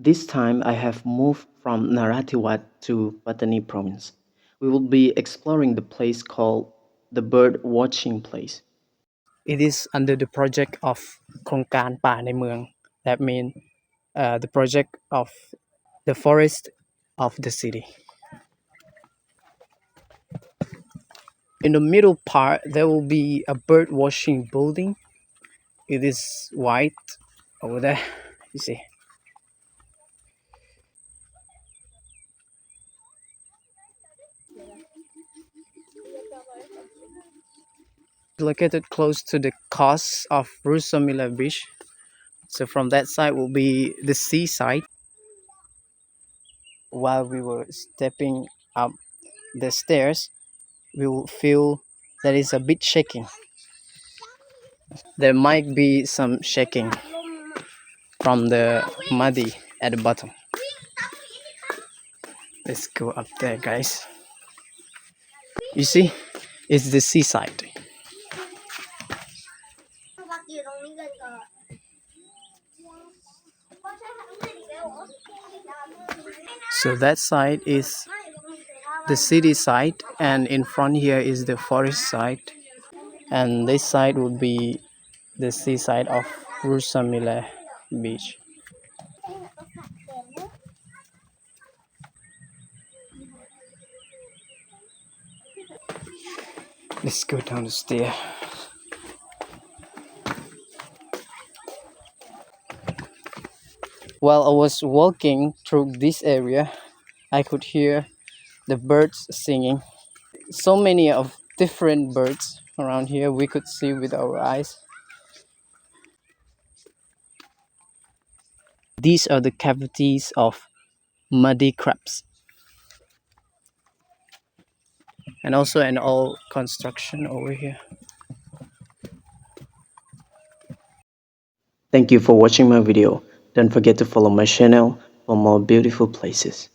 This time I have moved from Narathiwat to Pattani province. We will be exploring the place called the bird watching place. It is under the project of โครงการป่าในเมือง that means the project of the forest of the city. In the middle part there will be a bird watching building. It is white over there, you see. Located close to the coast of Rusamila beach. So from that side will be the seaside. While we were stepping up the stairs, we will feel there is a bit shaking. There might be some shaking from the muddy at the bottom. Let's go up there, guys. You see, it's the seaside. So that side is the city side, and in front here is the forest side, and this side would be the seaside of Rusamila beach. Let's go down the stair. While I was walking through this area, I could hear the birds singing. So many of different birds around here we could see with our eyes. These are the cavities of muddy crabs, and also an old construction over here. Thank you for watching my video. Don't forget to follow my channel for more beautiful places.